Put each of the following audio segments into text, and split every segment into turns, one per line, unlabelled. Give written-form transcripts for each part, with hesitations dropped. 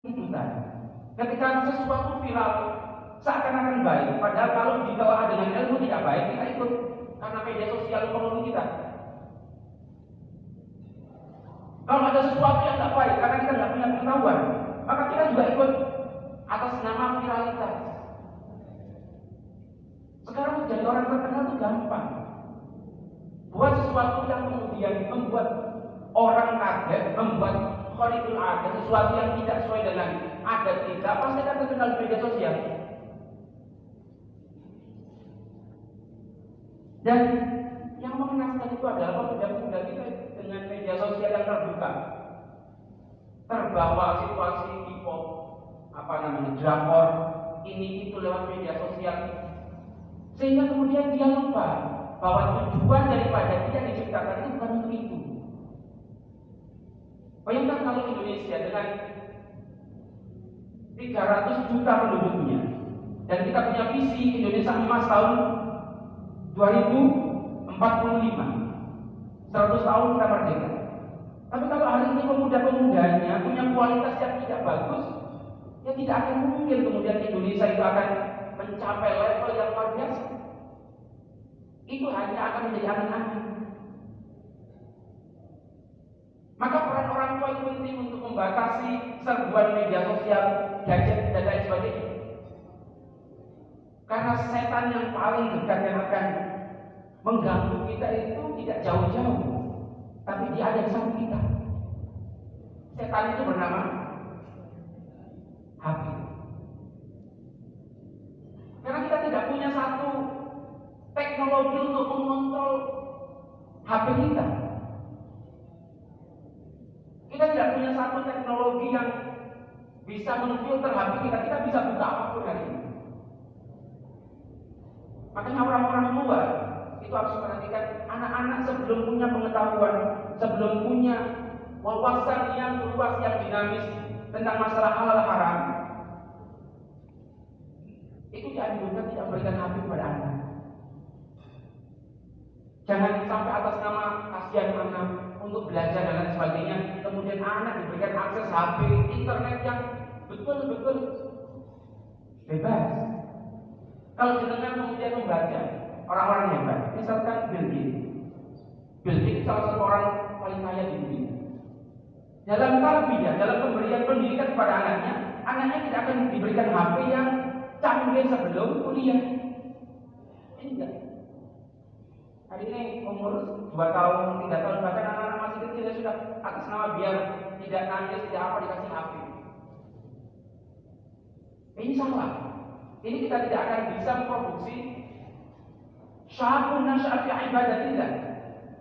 ikutan. Ketika sesuatu viral seakan-akan baik, padahal kalau dikelola dengan ilmu tidak baik, kita ikut karena media sosial mempengaruhi kita. Kalau ada sesuatu yang tidak baik karena kita tidak punya pengetahuan, maka kita juga ikut atas nama viralitas. Sekarang jadi orang terkenal itu gampang. Buat sesuatu yang kemudian membuat orang kaget, membuat khariful adat, sesuatu yang tidak sesuai dengan adat kita, pasti akan terkenal di media sosial. Dan yang mengenaskan itu adalah pemuda-pemuda kita dengan media sosial yang terbuka, terbawa situasi K-pop, drakor, ini itu lewat media sosial, sehingga kemudian dia lupa bahwa tujuan daripada dia diciptakan itu bukan untuk itu. Bayangkan kalau Indonesia dengan 300 juta penduduknya, dan kita punya visi Indonesia emas tahun 2045, 100 tahun kita merdeka. Tapi kalau hari ini pemuda-pemudanya punya kualitas yang tidak bagus, ya tidak akan mungkin kemudian Indonesia itu akan mencapai level yang luar biasa. Itu hanya akan menjadi angin-angin. Maka peran orang tua itu penting untuk membatasi serbuan media sosial, gadget, dan lain sebagainya. Karena setan yang paling dekat yang akan mengganggu kita itu tidak jauh-jauh, tapi dia ada di samping kita. Setan itu bernama HP. Karena kita tidak punya satu teknologi untuk mengontrol HP kita. Kita tidak punya satu teknologi yang bisa memfilter HP kita. Kita bisa buka apapun hari ini. Makanya orang-orang tua itu harus perhatikan anak-anak sebelum punya pengetahuan, sebelum punya wawasan yang luas, yang dinamis tentang masalah halal haram, itu dianjurkan tidak memberikan HP kepada anak. Jangan sampai atas nama kasihan anak untuk belajar dan lain sebagainya, kemudian anak diberikan akses HP, internet yang betul-betul bebas. Kalau jenengan kemudian membaca orang-orang hebat, misalkan Bill Gates. Bill Gates salah satu orang paling kaya di dunia. Dalam tarbiyah, dalam pemberian pendidikan kepada anaknya tidak akan diberikan HP yang canggih sebelum kuliah. Ini enggak. Hari ini umur 2 tahun, 3 tahun, bahkan anak-anak masih kecil ya sudah atas nama biar tidak nangis, tidak apa dikasih HP. Ini salah. Ini kita tidak akan bisa memproduksi syabun nasya'a fi ibadatillah,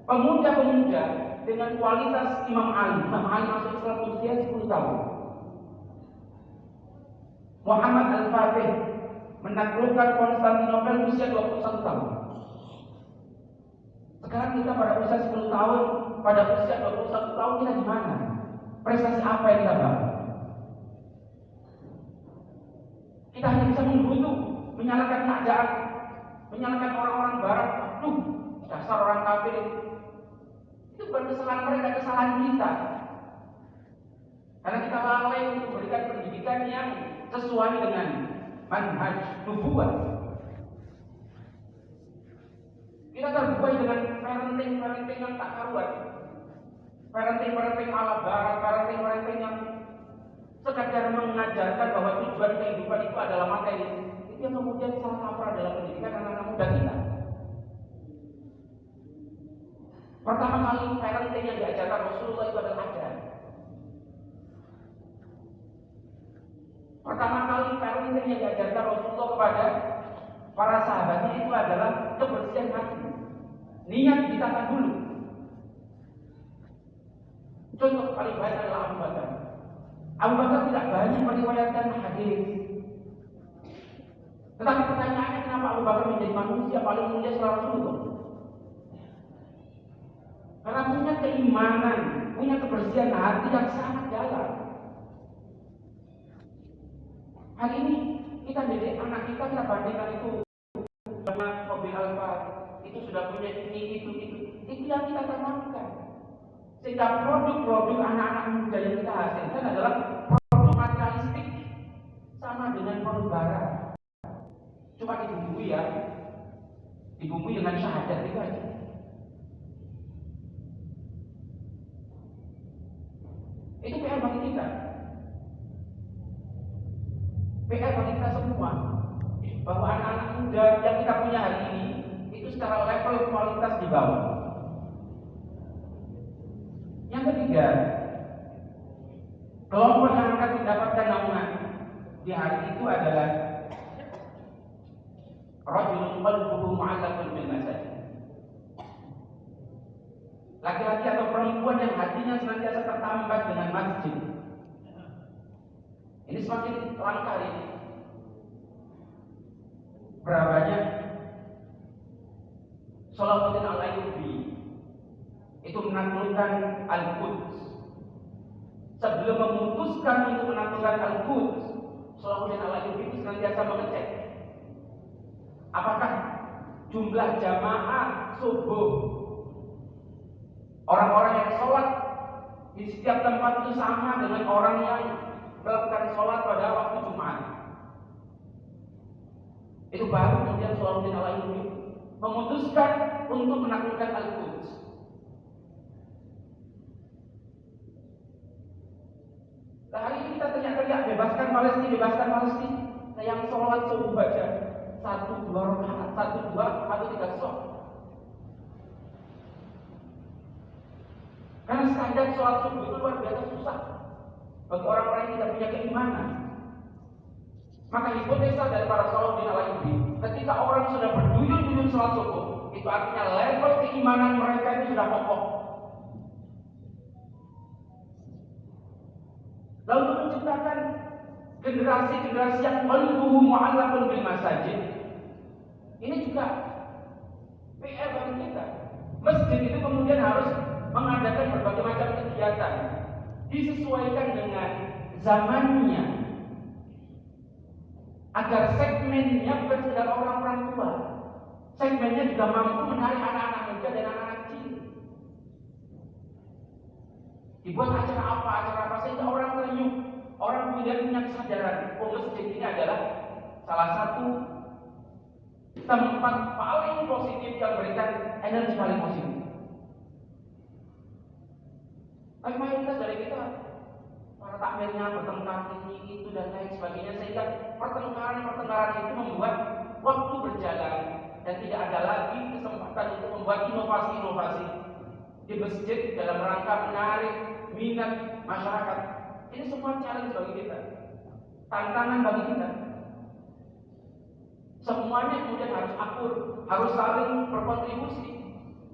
pemuda-pemuda dengan kualitas Imam Ali. Imam Ali masuk Islam usia 10 tahun. Muhammad Al-Fatih menaklukkan Konstantinopel usia 21 tahun. Sekarang kita pada usia 10 tahun, pada usia 21 tahun kita di mana? Prestasi apa yang kita bawa? Kita hanya bisa membunuh, menyalahkan keadaan, menyalahkan orang-orang barat. Aduh, dasar orang kafir. Itu bukan kesalahan mereka, kesalahan kita. Karena kita lalai untuk memberikan pendidikan yang sesuai dengan manhaj nubuwah. Kita terbuai dengan parenting yang tak karuan, parenting ala barat, parenting yang sekadar mengajarkan bahwa tujuan kehidupan itu adalah materi. Itu yang kemudian salah kaprah dalam pendidikan anak-anak muda kita. Pertama kali parenting yang diajarkan Rasulullah itu adalah ajar. Pertama kali parenting yang diajarkan Rasulullah kepada para sahabatnya itu adalah kebersihan hati. Niat ditata dulu. Contoh paling baik adalah Abu Bakar. Abu Bakar tidak banyak meriwayatkan hadis. Tetapi pertanyaannya, kenapa Abu Bakar menjadi manusia paling mulia setelah Rasulullah? Karena punya keimanan, punya kebersihan hati yang sangat dalam. Hari ini kita didik anak kita bandingkan itu sama mobil Alfa, itu sudah punya ini, itu yang kita tanamkan. Sehingga produk-produk anak-anak muda yang kita hasilkan adalah produk material kita. PR bagi kita semua, bahwa anak-anak muda yang kita punya hari ini itu secara level kualitas di bawah. Yang ketiga, kelompok yang akan mendapatkan naungan di hari itu adalah rajulun qalbuhu mu'allaqun bil masajid. Laki-laki atau perempuan yang hatinya senantiasa tertambat dengan masjid. Ini semakin langka ini. Berapa banyak Salahuddin Al-Ayyubi itu menaklukkan Al-Quds. Sebelum memutuskan untuk menaklukkan Al-Quds, Salahuddin Al-Ayyubi itu senantiasa mengecek apakah jumlah jamaah subuh orang-orang yang sholat di setiap tempat itu sama dengan orang yang melakukan sholat pada waktu Jumat. Itu baru kemudian Salahuddin Al-Ayyubi memutuskan untuk menaklukkan Al-Quds. Nah, hari ini kita teriak-teriak bebaskan Palestina, bebaskan Palestina. Nah, yang sholat subuh baca 1-2 rakaat, 1-2 atau 3 sholat. Karena standar sholat subuh itu luar biasa susah bagi orang-orang yang tidak punya keimanan. Maka hipotesa dari para Salahuddin Al-Ayyubi, ketika orang sudah berduyun-duyun sholat subuh, itu artinya level keimanan mereka itu sudah kokoh. Lalu menciptakan generasi-generasi yang qalbuhu mu'allaqun bil masajid. Ini juga PR bagi kita. Masjid itu kemudian harus mengadakan berbagai macam kegiatan disesuaikan dengan zamannya, agar segmennya bukan sekedar orang-orang tua, segmennya juga mampu menarik anak-anak muda dan anak-anak kecil. Dibuat acara apa sehingga orang terenyuh, orang kemudian punya kesadaran, oh masjid ini adalah salah satu tempat paling positif yang memberikan energi paling positif. Tapi mayoritas dari kita, para takmirnya bertengkar ini, itu dan lain sebagainya, sehingga pertengkaran itu membuat waktu berjalan dan tidak ada lagi kesempatan untuk membuat inovasi-inovasi di masjid dalam rangka menarik minat masyarakat. Ini semua challenge bagi kita, tantangan bagi kita. Semuanya kemudian harus akur, harus saling berkontribusi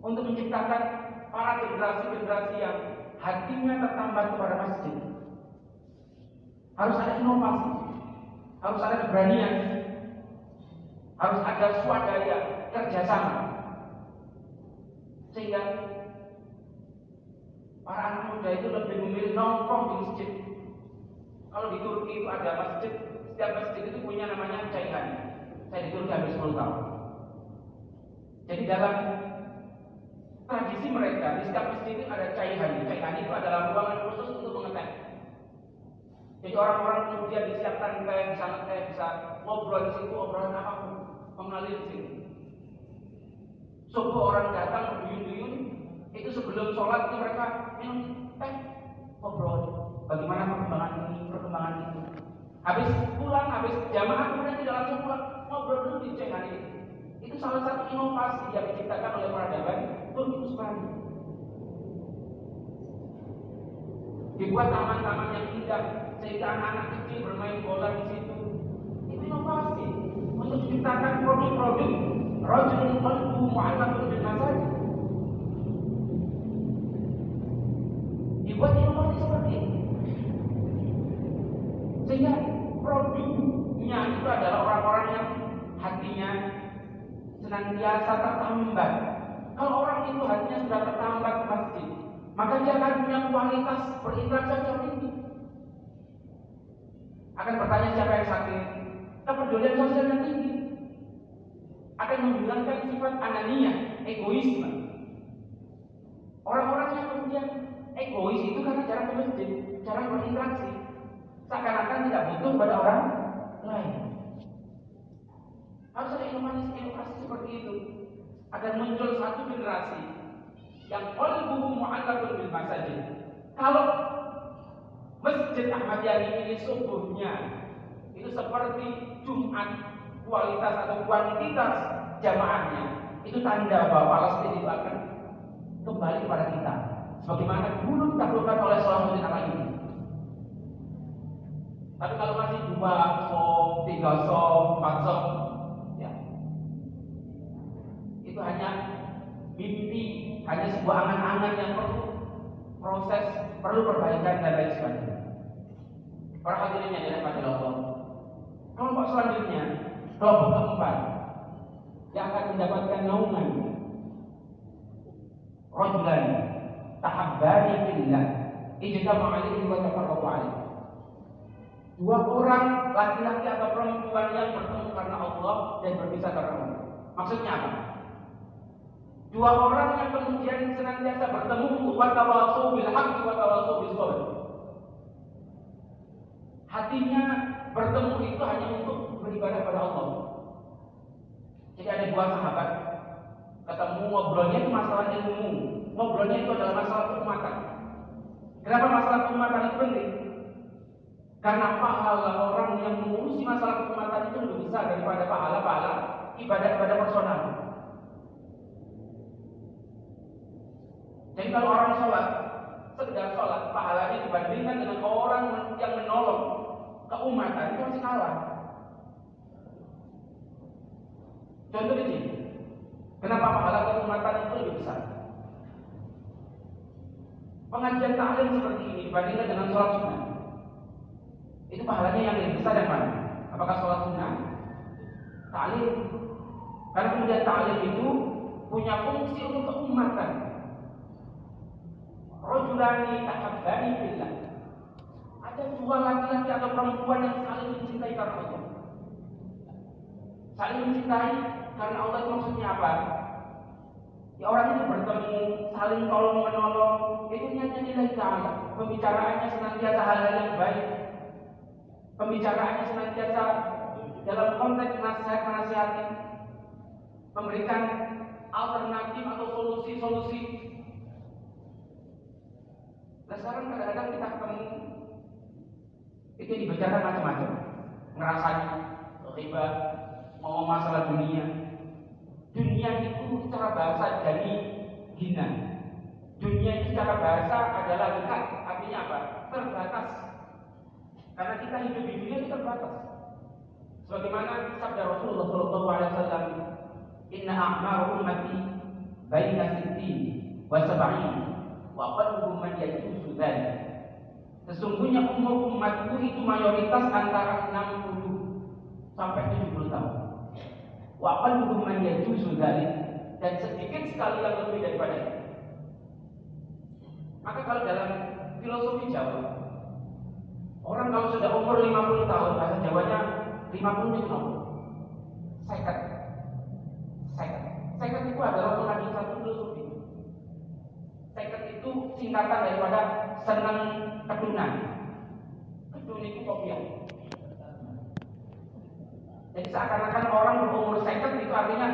untuk menciptakan para generasi-generasi yang hatinya tertambat kepada masjid. Harus ada inovasi, harus ada keberanian, harus ada swadaya, kerjasama, sehingga para anak muda itu lebih memilih nongkrong di masjid. Kalau di Turki itu ada masjid, setiap masjid itu punya namanya caihan. Saya di Turki hampir 10 tahun. Jadi dalam tradisi mereka, di setiap masjid itu ada caihan. Caihan itu adalah ruangan khusus untuk mengeteh. Jadi orang-orang kemudian disiapkan teh, bisa ngeteh, bisa ngobrol di situ, obrolan apapun, mengalir di situ. Subuh orang datang berduyun-duyun, itu sebelum sholat itu mereka minum teh, ngobrol. Bagaimana perkembangan ini, perkembangan itu. Habis pulang, habis jamaah kemudian tidak langsung pulang, ngobrol dulu di caihan ini. Itu salah satu inovasi yang diciptakan oleh peradaban Turki Usmani. Dibuat taman-taman yang indah sehingga anak-anak kecil bermain bola di situ. Itu inovasi untuk menciptakan produk-produk rajulun qalbuhu mu'allaqun bil masajid. Dibuat inovasi seperti ini sehingga produknya itu adalah orang-orang yang hatinya senantiasa tertambat. Kalau orang itu hatinya sudah tertambat ke masjid, maka dia akan punya kualitas berinteraksi yang tinggi. Akan bertanya siapa yang sakit, kepedulian sosial yang tinggi, akan menghilangkan sifat ananiyah, egoisme. Orang-orang yang kemudian egois itu karena jarang ke masjid, jarang berinteraksi, seakan-akan tidak butuh pada orang lain. Harus ada inovasi seperti itu agar muncul satu generasi yang qalbuhu mu'allaqun bil masajid. Kalau Masjid Ahmad Yani ini subuhnya itu seperti Jumat, kualitas atau kuantitas jamaahnya itu tanda bahwa Palestina itu akan kembali kepada kita sebagaimana dulu ditaklukkan oleh Salahuddin Al-Ayyubi. Tapi kalau masih 2 sof, 3 sof, 4 sof, ya, itu hanya mimpi, hanya sebuah angan-angan yang perlu proses, perlu perbaikan dan lain sebagainya. Para hadirin yang dirahmati Allah, kelompok selanjutnya, kelompok keempat yang akan mendapatkan naungan rajulan tahabbani fillah ijtama'a alaihi wa tafarraqu alaihi. 2 orang laki-laki atau perempuan yang bertemu karena Allah dan berpisah karena Allah. Maksudnya apa? 2 orang yang kemudian senantiasa bertemu wa tawasau bil haqqi wa tawasau bis sabr. Hatinya bertemu itu hanya untuk beribadah pada Allah. Jadi ada 2 sahabat ketemu, ngobrolnya itu masalah ilmu, ngobrolnya itu adalah masalah keumatan. Kenapa masalah keumatan itu penting? Karena pahala orang yang mengurusi masalah keumatan itu lebih besar daripada pahala-pahala ibadah-ibadah personal. Jadi kalau orang sholat, sekedar sholat, pahalanya dibandingkan dengan orang yang menolong keumatan itu masih kalah. Contoh di sini, kenapa pahala keumatan itu lebih besar? Pengajian taklim seperti ini dibandingkan dengan sholat sunnah, itu pahalanya yang lebih besar yang mana? Apakah sholat sunnah? Taklim. Karena kemudian taklim itu punya fungsi untuk keumatan. Rajulani tahabbani fillah. Ada 2 laki-laki atau perempuan yang saling mencintai karena Allah. Saling mencintai karena Allah itu maksudnya apa? Ya orang itu bertemu, saling tolong menolong, itu niatnya lillahi ta'ala. Pembicaraannya senantiasa hal-hal yang baik. Pembicaraannya senantiasa dalam konteks nasihat-nasihati, memberikan alternatif atau solusi-solusi. Nah sekarang kadang-kadang kita ketemu itu dibicarakan macam-macam, ngerasanya riba, mau masalah dunia. Dunia itu secara bahasa jadi hina. Dunia itu secara bahasa adalah dekat, artinya apa? Terbatas. Karena kita hidup di dunia itu terbatas. Sebagaimana sabda Rasulullah SAW, Inna a'mar ummati baina sittin wa sab'in wa qalbuhum man yajuzu dzalik. Sesungguhnya umur umatku itu mayoritas antara 60 sampai 70 tahun. Wa qalbuhum man yajuzu dzalik, dan sedikit sekali yang lebih daripada itu. Maka kalau dalam filosofi Jawa, orang kalau sudah umur 50 tahun, bahasa Jawanya 50 itu nomor. Seket. Seket itu adalah mengandung satu filosofi. Seket itu singkatan daripada senang kedunan. Kedun itu kopiah. Jadi seakan-akan orang berumur seket itu artinya